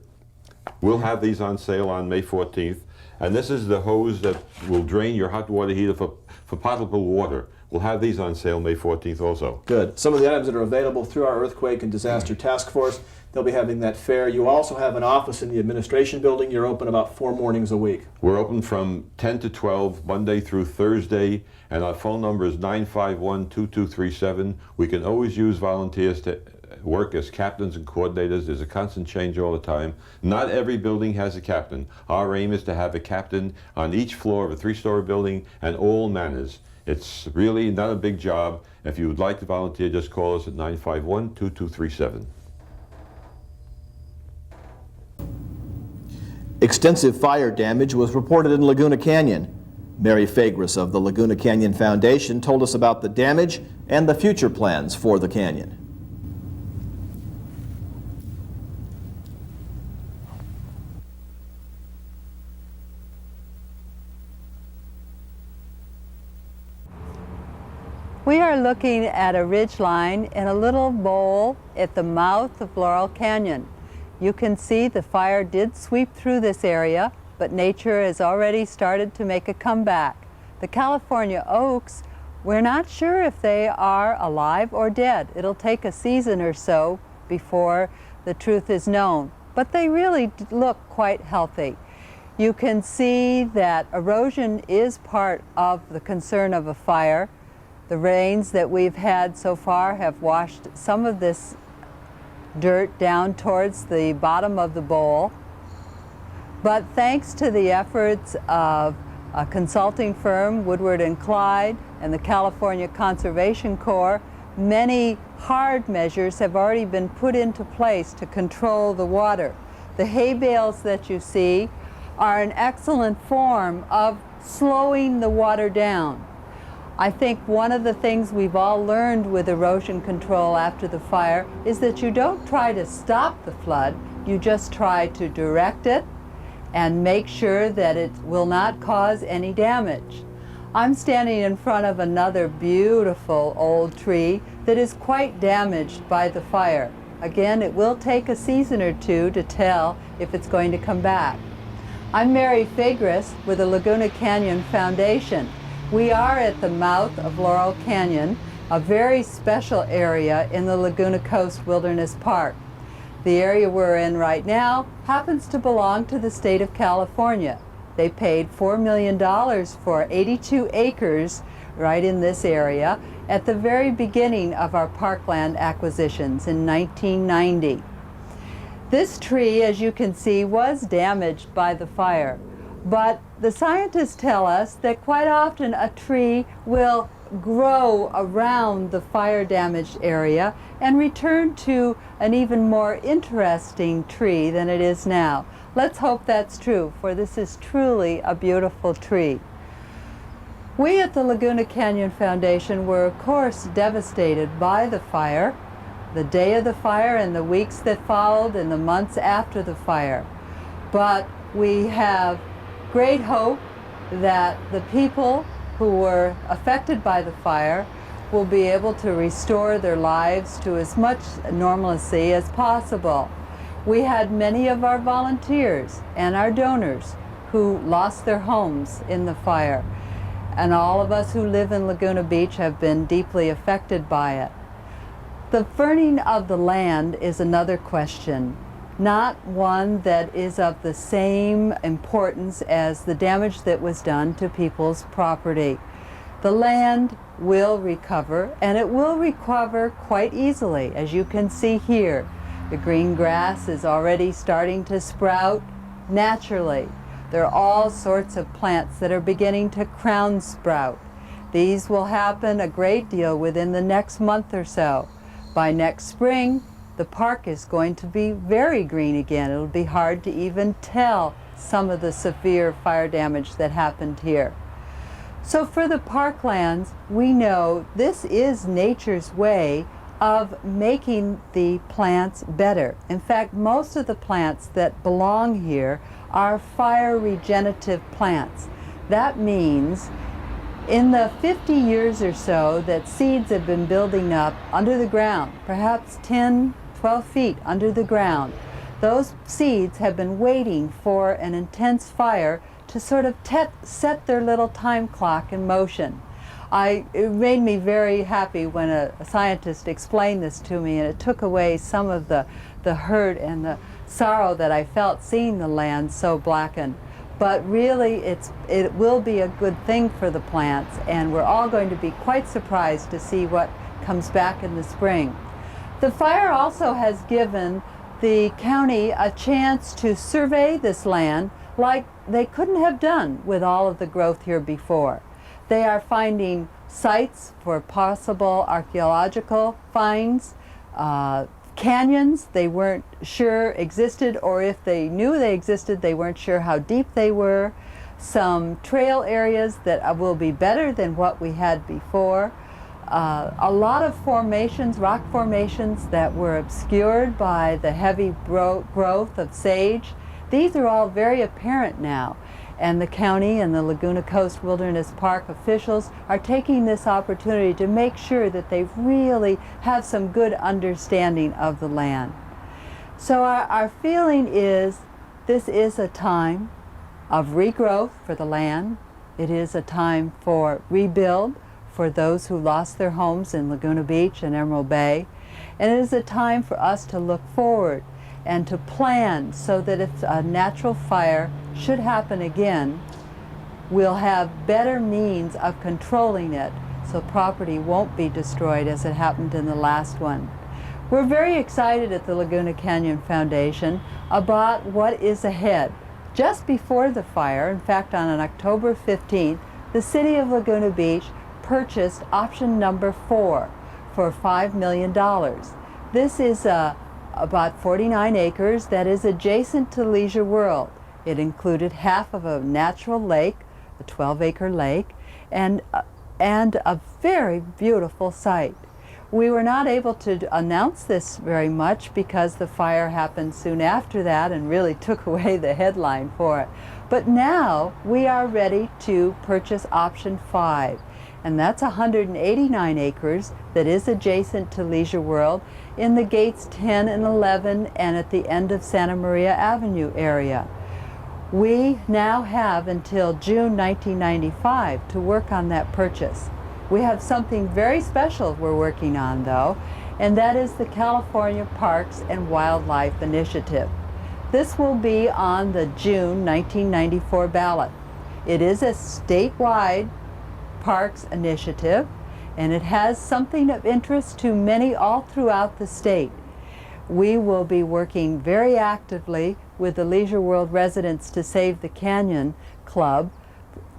We'll have these on sale on May 14th. And this is the hose that will drain your hot water heater for potable water. We'll have these on sale May 14th also. Good. Some of the items that are available through our Earthquake and Disaster Task Force, they'll be having that fair. You also have an office in the administration building. You're open about 4 mornings a week. We're open from 10 to 12, Monday through Thursday, and our phone number is 951-2237. We can always use volunteers to work as captains and coordinators. There's a constant change all the time. Not every building has a captain. Our aim is to have a captain on each floor of a 3-story building and all manners. It's really not a big job. If you would like to volunteer, just call us at 951-2237. Extensive fire damage was reported in Laguna Canyon. Mary Fagris of the Laguna Canyon Foundation told us about the damage and the future plans for the canyon. We are looking at a ridge line in a little bowl at the mouth of Laurel Canyon. You can see the fire did sweep through this area, but nature has already started to make a comeback. The California oaks, we're not sure if they are alive or dead. It'll take a season or so before the truth is known, but they really look quite healthy. You can see that erosion is part of the concern of a fire. The rains that we've had so far have washed some of this dirt down towards the bottom of the bowl. But thanks to the efforts of a consulting firm, Woodward and Clyde, and the California Conservation Corps, many hard measures have already been put into place to control the water. The hay bales that you see are an excellent form of slowing the water down. I think one of the things we've all learned with erosion control after the fire is that you don't try to stop the flood, you just try to direct it and make sure that it will not cause any damage. I'm standing in front of another beautiful old tree that is quite damaged by the fire. Again, it will take a season or two to tell if it's going to come back. I'm Mary Fagris with the Laguna Canyon Foundation. We are at the mouth of Laurel Canyon, a very special area in the Laguna Coast Wilderness Park. The area we're in right now happens to belong to the state of California. They paid $4 million for 82 acres right in this area at the very beginning of our parkland acquisitions in 1990. This tree, as you can see, was damaged by the fire, but the scientists tell us that quite often a tree will grow around the fire-damaged area and return to an even more interesting tree than it is now. Let's hope that's true, for this is truly a beautiful tree. We at the Laguna Canyon Foundation were, of course, devastated by the fire, the day of the fire and the weeks that followed and the months after the fire. But we have great hope that the people who were affected by the fire will be able to restore their lives to as much normalcy as possible. We had many of our volunteers and our donors who lost their homes in the fire, and all of us who live in Laguna Beach have been deeply affected by it. The burning of the land is another question, not one that is of the same importance as the damage that was done to people's property. The land will recover, and it will recover quite easily, as you can see here. The green grass is already starting to sprout naturally. There are all sorts of plants that are beginning to crown sprout. These will happen a great deal within the next month or so. By next spring, the park is going to be very green again. It'll be hard to even tell some of the severe fire damage that happened here. So for the parklands, we know this is nature's way of making the plants better. In fact, most of the plants that belong here are fire regenerative plants. That means in the 50 years or so that seeds have been building up under the ground, perhaps 10, 12 feet under the ground, those seeds have been waiting for an intense fire to sort of set their little time clock in motion. It made me very happy when a scientist explained this to me, and it took away some of the hurt and the sorrow that I felt seeing the land so blackened. But really, it will be a good thing for the plants, and we're all going to be quite surprised to see what comes back in the spring. The fire also has given the county a chance to survey this land like they couldn't have done with all of the growth here before. They are finding sites for possible archaeological finds, canyons they weren't sure existed, or if they knew they existed, they weren't sure how deep they were, some trail areas that will be better than what we had before, a lot of formations, rock formations that were obscured by the heavy growth of sage. These are all very apparent now, and the county and the Laguna Coast Wilderness Park officials are taking this opportunity to make sure that they really have some good understanding of the land. So our feeling is this is a time of regrowth for the land. It is a time for rebuild for those who lost their homes in Laguna Beach and Emerald Bay. And it is a time for us to look forward and to plan so that if a natural fire should happen again, we'll have better means of controlling it so property won't be destroyed as it happened in the last one. We're very excited at the Laguna Canyon Foundation about what is ahead. Just before the fire, in fact on October 15th, the City of Laguna Beach purchased option number 4 for $5 million. This is about 49 acres that is adjacent to Leisure World. It included half of a natural lake, a 12-acre lake, and a very beautiful site. We were not able to announce this very much because the fire happened soon after that and really took away the headline for it. But now we are ready to purchase option 5, and that's 189 acres that is adjacent to Leisure World in the gates 10 and 11 and at the end of Santa Maria Avenue area. We now have until June 1995 to work on that purchase. We have something very special we're working on though, and that is the California Parks and Wildlife Initiative. This will be on the June 1994 ballot. It is a statewide parks initiative, and it has something of interest to many all throughout the state. We will be working very actively with the Leisure World Residents to Save the Canyon Club,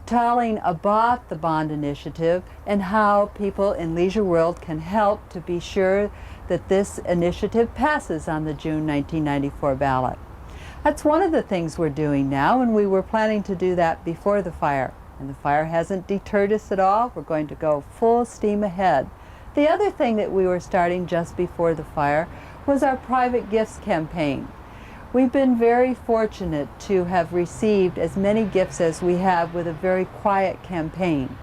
telling about the bond initiative and how people in Leisure World can help to be sure that this initiative passes on the June 1994 ballot. That's one of the things we're doing now, and we were planning to do that before the fire. And the fire hasn't deterred us at all. We're going to go full steam ahead. The other thing that we were starting just before the fire was our private gifts campaign. We've been very fortunate to have received as many gifts as we have with a very quiet campaign.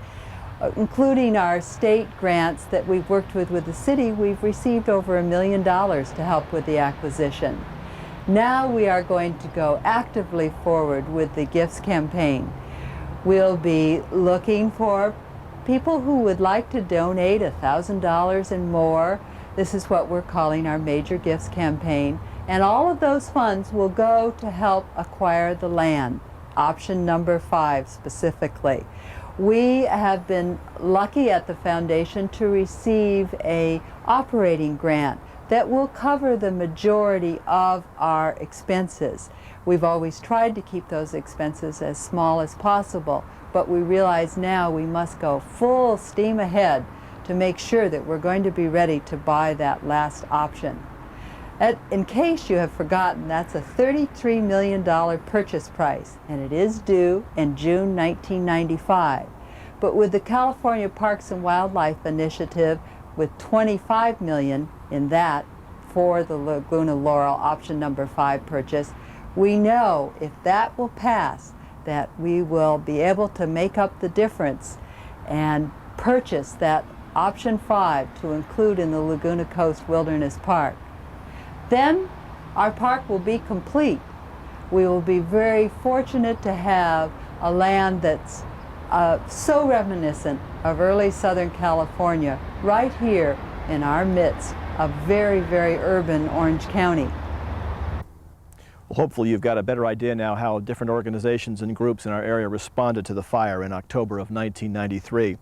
Including our state grants that we've worked with the city, we've received over $1 million to help with the acquisition. Now we are going to go actively forward with the gifts campaign. We'll be looking for people who would like to donate $1,000 and more. This is what we're calling our Major Gifts campaign. And all of those funds will go to help acquire the land, option number 5 specifically. We have been lucky at the foundation to receive an operating grant that will cover the majority of our expenses. We've always tried to keep those expenses as small as possible, but we realize now we must go full steam ahead to make sure that we're going to be ready to buy that last option. In case you have forgotten, that's a $33 million purchase price, and it is due in June 1995. But with the California Parks and Wildlife Initiative, with $25 million in that for the Laguna Laurel option number 5 purchase, we know if that will pass, that we will be able to make up the difference and purchase that option 5 to include in the Laguna Coast Wilderness Park. Then our park will be complete. We will be very fortunate to have a land that's so reminiscent of early Southern California right here in our midst of very, very urban Orange County. Well, hopefully you've got a better idea now how different organizations and groups in our area responded to the fire in October of 1993.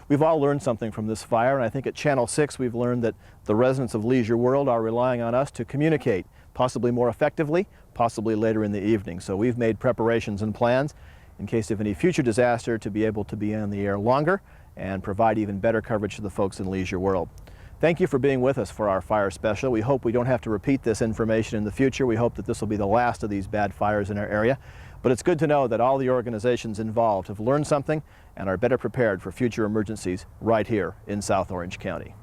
We've all learned something from this fire, and I think at Channel 6 we've learned that the residents of Leisure World are relying on us to communicate, possibly more effectively, possibly later in the evening. So we've made preparations and plans in case of any future disaster to be able to be on the air longer and provide even better coverage to the folks in Leisure World. Thank you for being with us for our fire special. We hope we don't have to repeat this information in the future. We hope that this will be the last of these bad fires in our area. But it's good to know that all the organizations involved have learned something and are better prepared for future emergencies right here in South Orange County.